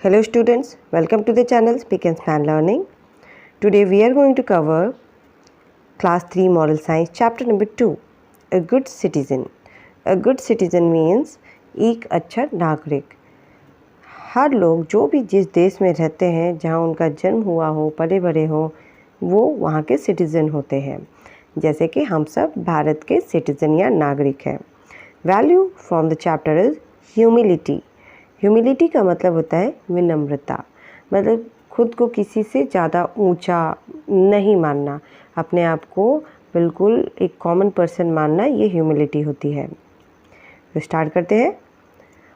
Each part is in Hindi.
Hello students, welcome to the channel Speak and Span Learning. Today we are going to cover class 3 moral science chapter number 2, a good citizen. A good citizen means एक अच्छा नागरिक। हर लोग जो भी जिस देश में रहते हैं, जहाँ उनका जन्म हुआ हो, पले बड़े हो, वो वहाँ के सिटीज़न होते हैं। जैसे कि हम सब भारत के सिटीज़न या नागरिक हैं। Value from the chapter is humility. Humility का मतलब होता है विनम्रता, मतलब खुद को किसी से ज़्यादा ऊंचा नहीं मानना, अपने आप को बिल्कुल एक कॉमन पर्सन मानना, ये ह्यूमिलिटी होती है। तो स्टार्ट करते हैं।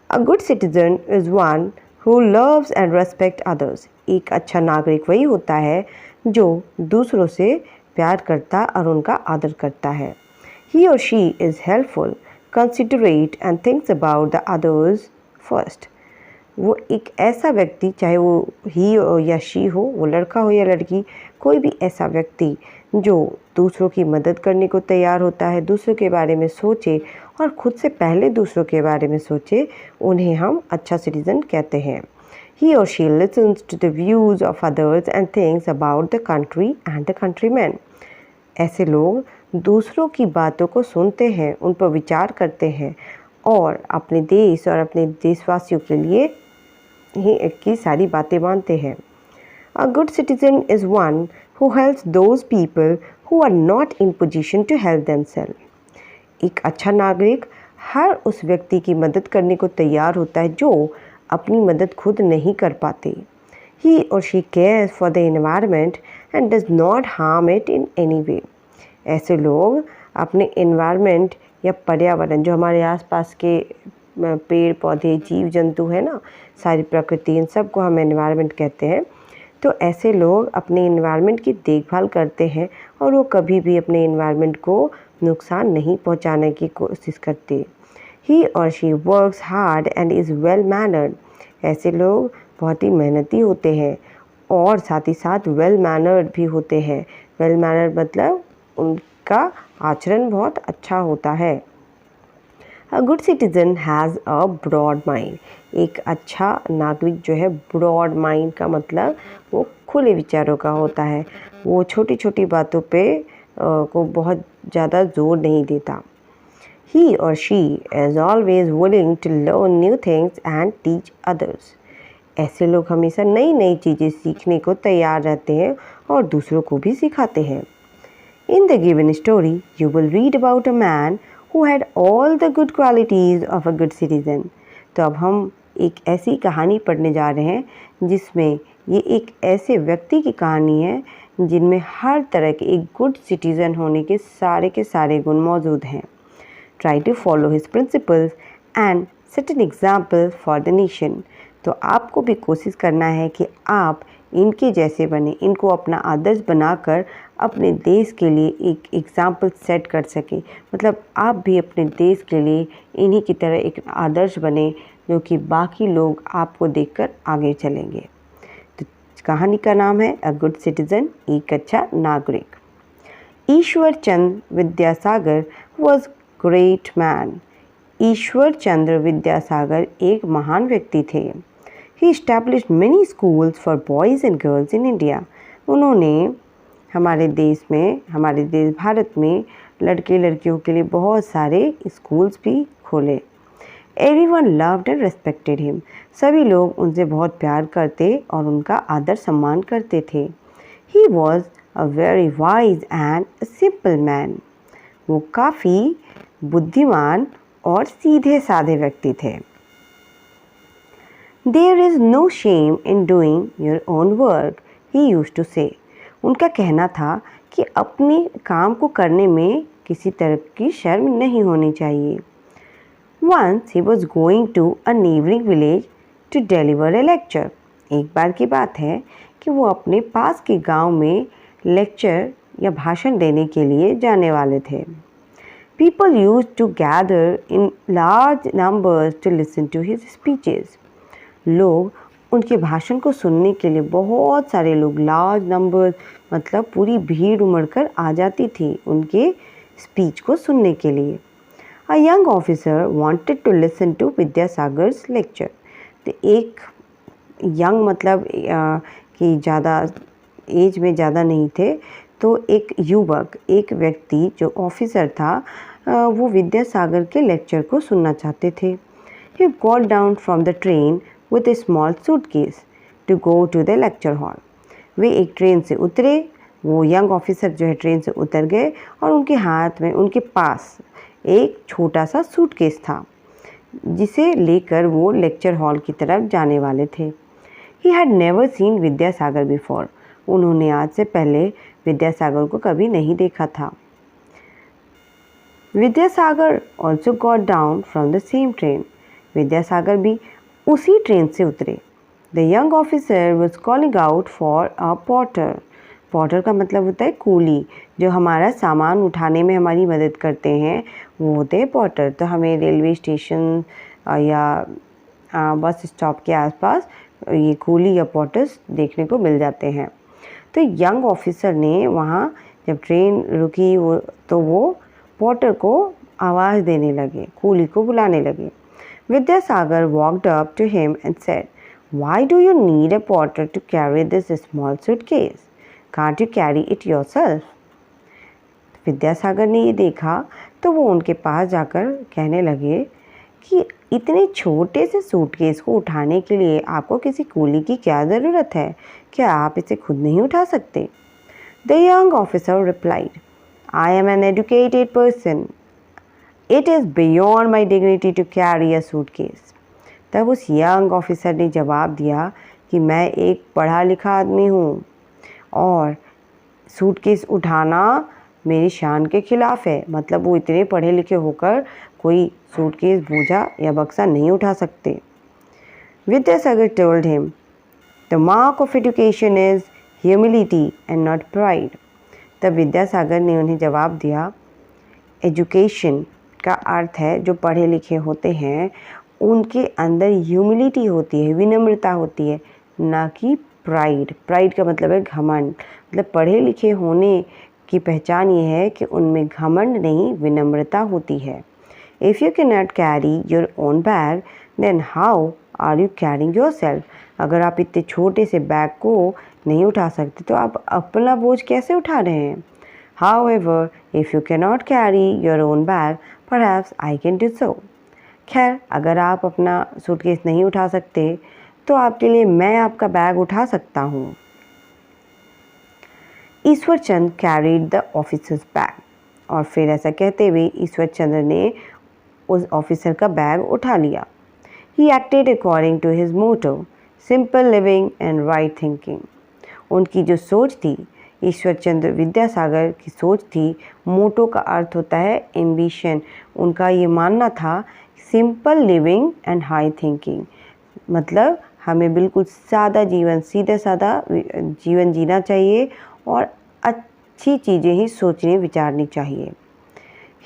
A good citizen is one who loves and respect others. एक अच्छा नागरिक वही होता है जो दूसरों से प्यार करता और उनका आदर करता है। ही और she is helpful, considerate and thinks about the others first. वो एक ऐसा व्यक्ति, चाहे वो ही या शी हो, वो लड़का हो या लड़की, कोई भी ऐसा व्यक्ति जो दूसरों की मदद करने को तैयार होता है, दूसरों के बारे में सोचे और खुद से पहले दूसरों के बारे में सोचे, उन्हें हम अच्छा सिटीज़न कहते हैं। He or she listens to the views of others and thinks about the country and the countrymen. ऐसे लोग दूसरों की बातों को सुनते हैं, उन पर विचार करते हैं और अपने देश और अपने देशवासियों के लिए ही की सारी बातें मानते हैं। A good citizen is one who helps those people who are not in position to help themself. एक अच्छा नागरिक हर उस व्यक्ति की मदद करने को तैयार होता है जो अपनी मदद खुद नहीं कर पाते। ही और she cares for the environment and does not harm it in any way. ऐसे लोग अपने एनवायरनमेंट या पर्यावरण, जो हमारे आसपास के पेड़ पौधे जीव जंतु है ना, सारी प्रकृति, इन सब को हम एनवायरनमेंट कहते हैं। तो ऐसे लोग अपने एनवायरनमेंट की देखभाल करते हैं और वो कभी भी अपने एनवायरनमेंट को नुकसान नहीं पहुंचाने की कोशिश करते। ही और she works hard and is well mannered. ऐसे लोग बहुत ही मेहनती होते हैं और साथ ही साथ वेल मैनर्ड भी होते हैं। वेल मैनर्ड मतलब उनका आचरण बहुत अच्छा होता है। A good citizen has a broad mind. एक अच्छा नागरिक जो है, ब्रॉड माइंड का मतलब वो खुले विचारों का होता है। वो छोटी छोटी बातों पे को बहुत ज़्यादा जोर नहीं देता। ही और she is always willing to learn new things and teach others. ऐसे लोग हमेशा नई नई चीज़ें सीखने को तैयार रहते हैं और दूसरों को भी सिखाते हैं। In the given story, you will read about a man who had all the good qualities of a good citizen. तो अब हम एक ऐसी कहानी पढ़ने जा रहे हैं जिसमें ये एक ऐसे व्यक्ति की कहानी है जिनमें हर तरह के एक गुड सिटीज़न होने के सारे गुण मौजूद हैं। Try to follow his principles and set an example for the nation. तो आपको भी कोशिश करना है कि आप इनके जैसे बने, इनको अपना आदर्श बनाकर अपने देश के लिए एक एग्ज़ाम्पल सेट कर सकें। मतलब आप भी अपने देश के लिए इन्हीं की तरह एक आदर्श बने जो कि बाकी लोग आपको देखकर आगे चलेंगे। तो कहानी का नाम है अ गुड सिटीज़न, एक अच्छा नागरिक। Ishwar Chandra Vidyasagar was great man. Ishwar Chandra Vidyasagar एक महान व्यक्ति थे। ही established many schools for boys and girls in India. उन्होंने हमारे देश भारत में लड़के लड़कियों के लिए बहुत सारे स्कूल्स भी खोले। Everyone loved and respected him. सभी लोग उनसे बहुत प्यार करते और उनका आदर सम्मान करते थे। He was a very wise and a simple man. वो काफ़ी बुद्धिमान और सीधे साधे व्यक्ति थे। There is no shame in doing your own work, he used to say. उनका कहना था कि अपने काम को करने में किसी तरह की शर्म नहीं होनी चाहिए। Once he was going to a neighboring village to deliver a lecture. एक बार की बात है कि वो अपने पास के गांव में लेक्चर या भाषण देने के लिए जाने वाले थे। People used to gather in large numbers to listen to his speeches. लोग उनके भाषण को सुनने के लिए बहुत सारे लोग, लार्ज नंबर मतलब पूरी भीड़ उमड़कर आ जाती थी उनके स्पीच को सुनने के लिए। A young officer wanted to listen to Vidyasagar's lecture. तो एक यंग मतलब कि ज़्यादा एज में ज़्यादा नहीं थे, तो एक युवक, एक व्यक्ति जो ऑफिसर था, वो विद्यासागर के लेक्चर को सुनना चाहते थे। He got down from the train with a small suitcase to go to the lecture hall. वे एक ट्रेन से उतरे, वो यंग ऑफिसर जो है ट्रेन से उतर गए और उनके हाथ में, उनके पास एक छोटा सा सूटकेस था जिसे लेकर वो लेक्चर हॉल की तरफ जाने वाले थे। He had never seen Vidyasagar before. उन्होंने आज से पहले विद्यासागर को कभी नहीं देखा था। Vidyasagar also got down from the same train. Vidyasagar भी उसी ट्रेन से उतरे। The young officer was calling out for a porter. Porter का मतलब होता है कूली, जो हमारा सामान उठाने में हमारी मदद करते हैं, वो होते हैं पोर्टर। तो हमें रेलवे स्टेशन या बस स्टॉप के आसपास ये कूली या पोर्टर्स देखने को मिल जाते हैं। तो यंग ऑफिसर ने वहाँ जब ट्रेन रुकी तो वो पोर्टर को आवाज़ देने लगे, कूली को बुलाने लगे। Vidyasagar walked up to him and said, "Why do you need a porter to carry this small suitcase? Can't you carry it yourself?" Vidyasagar ने ये देखा तो वो उनके पास जाकर कहने लगे कि इतने छोटे से सूटकेस को उठाने के लिए आपको किसी कूली की क्या ज़रूरत है? क्या आप इसे खुद नहीं उठा सकते? The young officer replied, "I am an educated person. It is beyond my dignity to carry a suitcase." तब उस यंग ऑफिसर ने जवाब दिया कि मैं एक पढ़ा लिखा आदमी हूँ और सूटकेस उठाना मेरी शान के खिलाफ है। मतलब वो इतने पढ़े लिखे होकर कोई सूटकेस, बोझा या बक्सा नहीं उठा सकते। Vidyasagar told him, "The mark of education is humility and not pride." तब विद्यासागर ने उन्हें जवाब दिया, एजुकेशन का अर्थ है जो पढ़े लिखे होते हैं उनके अंदर ह्यूमिलिटी होती है, विनम्रता होती है, ना कि प्राइड। प्राइड का मतलब है घमंड। मतलब पढ़े लिखे होने की पहचान ये है कि उनमें घमंड नहीं, विनम्रता होती है। If you can not carry your own bag then how are you carrying yourself. अगर आप इतने छोटे से बैग को नहीं उठा सकते तो आप अपना बोझ कैसे उठा रहे हैं? However, if you cannot carry your own bag, perhaps I can do so. खैर, अगर आप अपना सूटकेस नहीं उठा सकते तो आपके लिए मैं आपका बैग उठा सकता हूँ। Ishwar Chandra carried the officers bag. और फिर ऐसा कहते हुए ईश्वर चंद्र ने उस ऑफिसर का बैग उठा लिया। He acted according to his motto, simple living and right thinking. उनकी जो सोच थी, ईश्वर चंद्र विद्यासागर की सोच थी, मोटो का अर्थ होता है एम्बिशन। उनका ये मानना था simple living and high thinking, मतलब हमें बिल्कुल सादा जीवन, सीधा सादा जीवन जीना चाहिए और अच्छी चीज़ें ही सोचनी विचारनी चाहिए।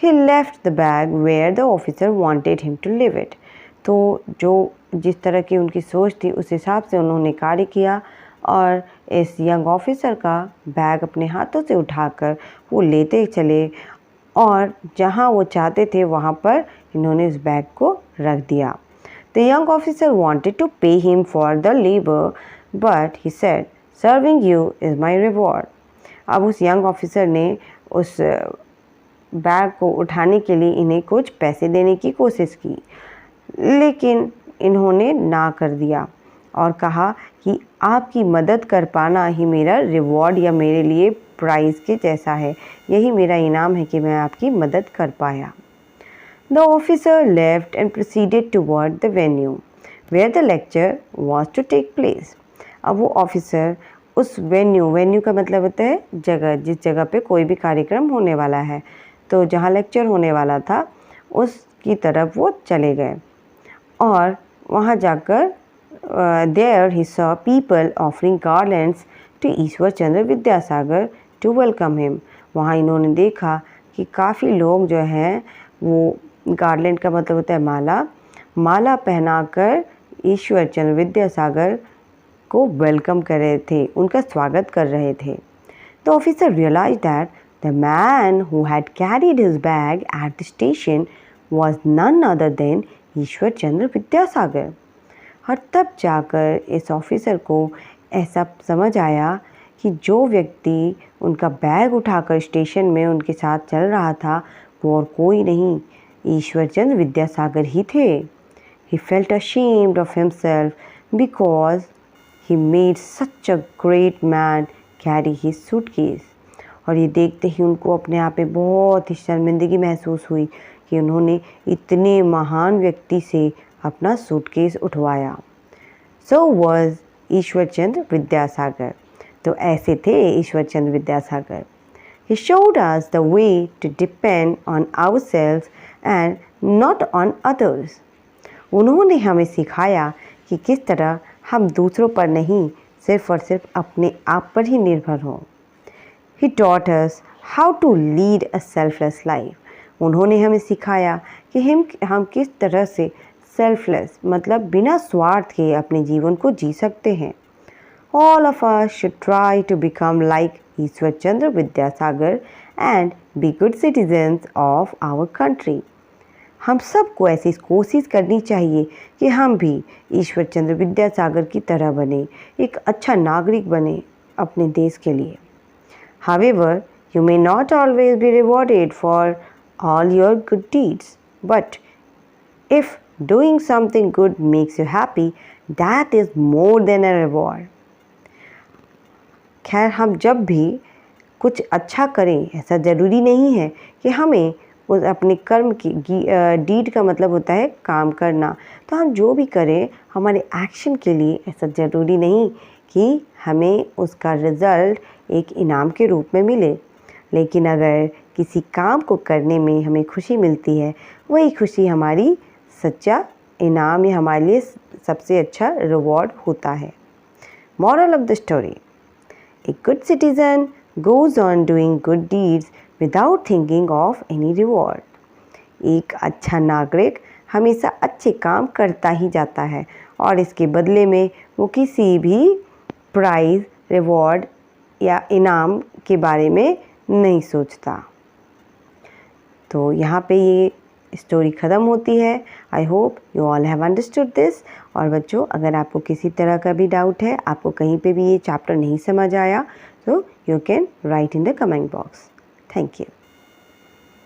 He left the bag where the officer wanted him to leave it. तो जो जिस तरह की उनकी सोच थी उस हिसाब से उन्होंने कार्य किया और इस यंग ऑफिसर का बैग अपने हाथों से उठाकर वो लेते चले और जहाँ वो चाहते थे वहाँ पर इन्होंने इस बैग को रख दिया। The young officer wanted to pay him for the labor, but he said, "Serving you is my reward." अब उस यंग ऑफिसर ने उस बैग को उठाने के लिए इन्हें कुछ पैसे देने की कोशिश की, लेकिन इन्होंने ना कर दिया और कहा कि आपकी मदद कर पाना ही मेरा रिवॉर्ड या मेरे लिए प्राइज़ के जैसा है, यही मेरा इनाम है कि मैं आपकी मदद कर पाया। The officer left and proceeded toward the venue where the lecture was to take place. अब वो ऑफिसर उस वेन्यू का मतलब होता है जगह, जिस जगह पे कोई भी कार्यक्रम होने वाला है, तो जहाँ लेक्चर होने वाला था उसकी तरफ वो चले गए और वहाँ जाकर there he saw people offering garlands to Ishwar Chandra Vidyasagar to welcome him. वहाँ इन्होंने देखा कि काफ़ी लोग जो हैं वो गार्लैंड का मतलब होता है माला पहनाकर ईश्वर चंद्र विद्यासागर को वेलकम कर रहे थे, उनका स्वागत कर रहे थे। The officer realized that the man who had carried his bag at the station was none other than Ishwar Chandra Vidyasagar. और तब जाकर इस ऑफिसर को ऐसा समझ आया कि जो व्यक्ति उनका बैग उठाकर स्टेशन में उनके साथ चल रहा था वो और कोई नहीं, ईश्वरचंद्र विद्यासागर ही थे। He felt ashamed of himself because he made such a great man carry his suitcase. और ये देखते ही उनको अपने आप में बहुत ही शर्मिंदगी महसूस हुई कि उन्होंने इतने महान व्यक्ति से अपना सूटकेस उठवाया। So was Ishwarchandra Vidyasagar. तो ऐसे थे Ishwar Chandra Vidyasagar. He showed us the way to depend on ourselves and not on others. उन्होंने हमें सिखाया कि किस तरह हम दूसरों पर नहीं, सिर्फ और सिर्फ अपने आप पर ही निर्भर हों। He taught us how to lead a selfless life. उन्होंने हमें सिखाया कि हम किस तरह से सेल्फलेस मतलब बिना स्वार्थ के अपने जीवन को जी सकते हैं। All of us should try to become like Ishwar Chandra Vidyasagar and be good citizens of our country. हम सबको ऐसी कोशिश करनी चाहिए कि हम भी ईश्वरचंद्र विद्यासागर की तरह बने, एक अच्छा नागरिक बने अपने देश के लिए। However, you may not always be rewarded for all your good deeds, but if doing something good makes you happy, that is more than a reward. खैर, हम जब भी कुछ अच्छा करें ऐसा ज़रूरी नहीं है कि हमें उस अपने कर्म की डीड का मतलब होता है काम करना। तो हम जो भी करें हमारे एक्शन के लिए ऐसा ज़रूरी नहीं कि हमें उसका रिज़ल्ट एक इनाम के रूप में मिले, लेकिन अगर किसी काम को करने में हमें खुशी मिलती है वही खुशी हमारी सच्चा इनाम या हमारे लिए सबसे अच्छा रिवॉर्ड होता है। Moral of the story, a good citizen goes on doing good deeds without thinking of any reward. एक अच्छा नागरिक हमेशा अच्छे काम करता ही जाता है और इसके बदले में वो किसी भी प्राइज़, रिवॉर्ड या इनाम के बारे में नहीं सोचता। तो यहाँ पे ये स्टोरी ख़त्म होती है। I hope you all have understood this. और बच्चों, अगर आपको किसी तरह का भी डाउट है, आपको कहीं पे भी ये चैप्टर नहीं समझ आया, तो you can write in the comment box. Thank you.